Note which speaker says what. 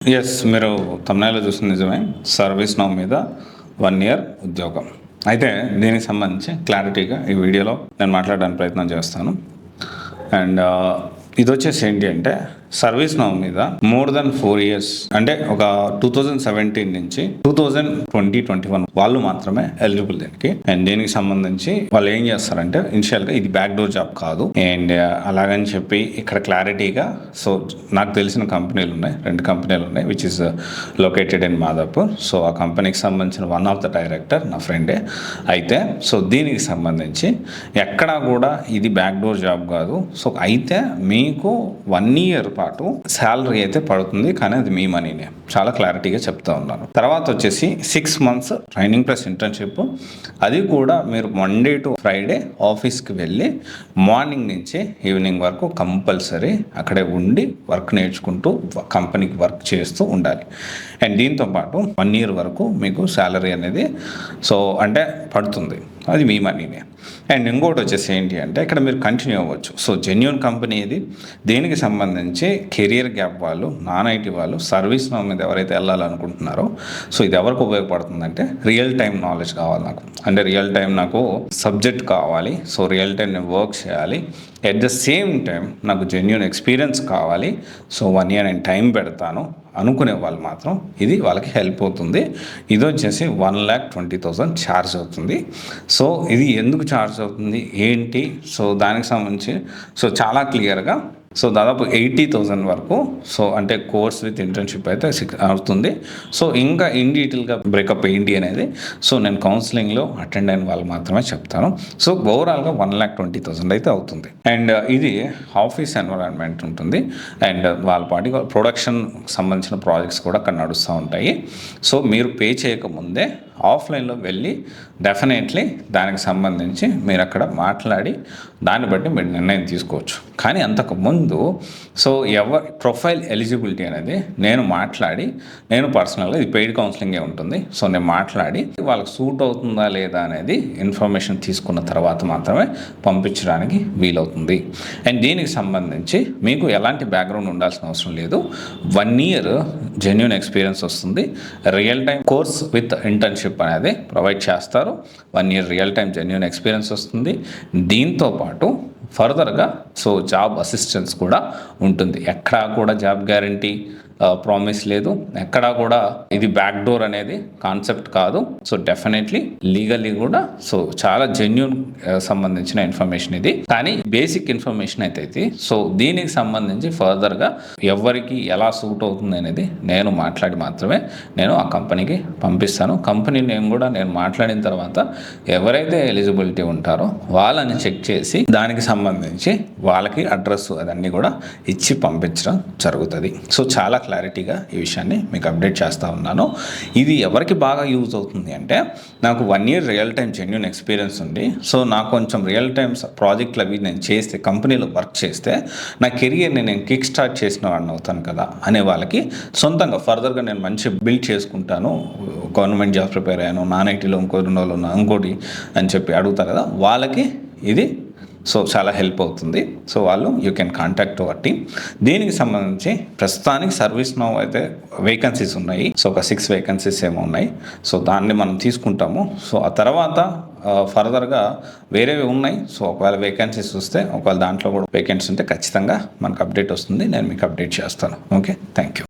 Speaker 1: మీరు తమిళనాడులో చూసిన నిజమే. సర్వీస్ నౌ మీద 1 ఇయర్ ఉద్యోగం. అయితే దీనికి సంబంధించి క్లారిటీగా ఈ వీడియోలో నేను మాట్లాడడానికి ప్రయత్నం చేస్తాను. అండ్ ఇది వచ్చేసి ఏంటి అంటే సర్వీస్ నౌ మీద మోర్ దెన్ 4 ఇయర్స్ అంటే ఒక 2017 నుంచి 2021 వాళ్ళు మాత్రమే ఎలిజిబుల్ దీనికి. అండ్ దీనికి సంబంధించి వాళ్ళు ఏం చేస్తారంటే ఇనిషియల్ గా ఇది బ్యాక్ డోర్ జాబ్ కాదు. అండ్ అలాగని చెప్పి ఇక్కడ క్లారిటీగా సో నాకు తెలిసిన కంపెనీలు ఉన్నాయి, 2 కంపెనీలు ఉన్నాయి which is located in Madhapur. So ఆ కంపెనీకి సంబంధించిన వన్ ఆఫ్ ద డైరెక్టర్ నా ఫ్రెండే. అయితే సో దీనికి సంబంధించి ఎక్కడా కూడా ఇది బ్యాక్ డోర్ జాబ్ కాదు. సో అయితే మీకు 1 ఇయర్ పాటు శాలరీ అయితే పడుతుంది, కానీ అది మీ మనీనే. చాలా క్లారిటీగా చెప్తా ఉన్నాను. తర్వాత వచ్చేసి 6 మంత్స్ ట్రైనింగ్ ప్లస్ ఇంటర్న్షిప్. అది కూడా మీరు మండే టు ఫ్రైడే ఆఫీస్కి వెళ్ళి మార్నింగ్ నుంచి ఈవినింగ్ వరకు కంపల్సరీ అక్కడే ఉండి వర్క్ నేర్చుకుంటూ కంపెనీకి వర్క్ చేస్తూ ఉండాలి. అండ్ దీంతో పాటు 1 ఇయర్ వరకు మీకు శాలరీ అనేది సో అంటే పడుతుంది, అది మీ మనీనే. అండ్ ఇంకోటి వచ్చేసి ఏంటి అంటే ఇక్కడ మీరు కంటిన్యూ అవ్వచ్చు. సో జెన్యూన్ కంపెనీ ఇది. దీనికి సంబంధించి కెరియర్ గ్యాప్ వాళ్ళు, నాన్ ఐటీ వాళ్ళు, సర్వీస్ నౌ మీద ఎవరైతే వెళ్ళాలనుకుంటున్నారో సో ఇది ఎవరికి ఉపయోగపడుతుందంటే రియల్ టైం నాలెడ్జ్ కావాలి నాకు. అంటే రియల్ టైం నాకు సబ్జెక్ట్ కావాలి. సో రియల్ టైం నేను వర్క్ చేయాలి. ఎట్ ద సేమ్ టైం నాకు జెన్యూన్ ఎక్స్పీరియన్స్ కావాలి. సో 1 ఇయర్ నేను టైం పెడతాను అనుకునే వాళ్ళు మాత్రం ఇది వాళ్ళకి హెల్ప్ అవుతుంది. ఇది వచ్చేసి 1,20,000 ఛార్జ్ అవుతుంది. సో ఇది ఎందుకు ఛార్జ్ అవుతుంది ఏంటి, సో దానికి సంబంధించి సో చాలా క్లియర్గా సో దాదాపు 80,000 వరకు సో అంటే కోర్స్ విత్ ఇంటర్న్షిప్ అయితే అవుతుంది. సో ఇంకా ఇన్ డీటెయిల్గా బ్రేకప్ ఏంటి అనేది సో నేను కౌన్సిలింగ్లో అటెండ్ అయిన వాళ్ళు మాత్రమే చెప్తాను. సో ఓవరాల్గా 1,20,000 అయితే అవుతుంది. అండ్ ఇది ఆఫీస్ ఎన్విరాన్మెంట్ ఉంటుంది. అండ్ వాళ్ళ పాటి ప్రొడక్షన్ సంబంధించిన ప్రాజెక్ట్స్ కూడా అక్కడ నడుస్తూ ఉంటాయి. సో మీరు పే చేయకముందే ఆఫ్లైన్లో వెళ్ళి డెఫినెట్లీ దానికి సంబంధించి మీరు అక్కడ మాట్లాడి దాన్ని బట్టి మీరు నిర్ణయం తీసుకోవచ్చు. కానీ అంతకుముందు సో ఎవరి ప్రొఫైల్ ఎలిజిబిలిటీ అనేది నేను మాట్లాడి, నేను పర్సనల్గా ఇది పెయిడ్ కౌన్సిలింగే ఉంటుంది. సో నేను మాట్లాడి వాళ్ళకి సూట్ అవుతుందా లేదా అనేది ఇన్ఫర్మేషన్ తీసుకున్న తర్వాత మాత్రమే పంపించడానికి వీలవుతుంది. అండ్ దీనికి సంబంధించి మీకు ఎలాంటి బ్యాక్గ్రౌండ్ ఉండాల్సిన అవసరం లేదు. 1 ఇయర్ జెన్యూన్ ఎక్స్పీరియన్స్ వస్తుంది. Real time course with internship అనేది ప్రొవైడ్ చేస్తారు. 1 year real time genuine experience వస్తుంది. దీంతో పాటు ఫర్దర్గా సో జాబ్ అసిస్టెన్స్ కూడా ఉంటుంది. ఎక్కడా కూడా జాబ్ గ్యారంటీ ప్రామిస్ లేదు. ఎక్కడా కూడా ఇది బ్యాక్ డోర్ అనేది కాన్సెప్ట్ కాదు. సో డెఫినెట్లీ లీగల్లీ కూడా సో చాలా జెన్యూన్ సంబంధించిన ఇన్ఫర్మేషన్ ఇది. కానీ బేసిక్ ఇన్ఫర్మేషన్ అయితే సో దీనికి సంబంధించి ఫర్దర్గా ఎవరికి ఎలా సూట్ అవుతుంది అనేది నేను మాట్లాడి మాత్రమే నేను ఆ కంపెనీకి పంపిస్తాను. కంపెనీ నేమ్ కూడా నేను మాట్లాడిన తర్వాత ఎవరైతే ఎలిజిబిలిటీ ఉంటారో వాళ్ళని చెక్ చేసి దానికి సంబంధించి వాళ్ళకి అడ్రస్ అదన్నీ కూడా ఇచ్చి పంపించడం జరుగుతుంది. సో చాలా క్లారిటీగా ఈ విషయాన్ని మీకు అప్డేట్ చేస్తూ ఉన్నాను. ఇది ఎవరికి బాగా యూజ్ అవుతుంది అంటే నాకు 1 year real time genuine experience ఉంది. సో నాకు కొంచెం రియల్ టైం ప్రాజెక్టులు అవి నేను చేస్తే, కంపెనీలో వర్క్ చేస్తే నా కెరియర్ని నేను కిక్ స్టార్ట్ చేసిన వాడిని అవుతాను కదా అనే వాళ్ళకి సొంతంగా ఫర్దర్గా నేను మంచి బిల్డ్ చేసుకుంటాను. గవర్నమెంట్ జాబ్ ప్రిపేర్ అయ్యాను, నాన్ ఐటీలో ఇంకో 2 రోజులు ఉన్నా ఇంకోటి అని చెప్పి అడుగుతారు కదా, వాళ్ళకి ఇది సో చాలా హెల్ప్ అవుతుంది. సో వాళ్ళు you can contact our team. దీనికి సంబంధించి ప్రస్తుతానికి సర్వీస్ నౌ అయితే వేకెన్సీస్ ఉన్నాయి. సో ఒక 6 వేకెన్సీస్ ఏమో ఉన్నాయి. సో దాన్ని మనం తీసుకుంటాము. సో ఆ తర్వాత ఫర్దర్గా వేరేవి ఉన్నాయి. సో ఒకవేళ వేకెన్సీస్ వస్తే, ఒకవేళ దాంట్లో కూడా వేకెన్సీ ఉంటే ఖచ్చితంగా మనకు అప్డేట్ వస్తుంది. నేను మీకు అప్డేట్ చేస్తాను. Okay, thank you.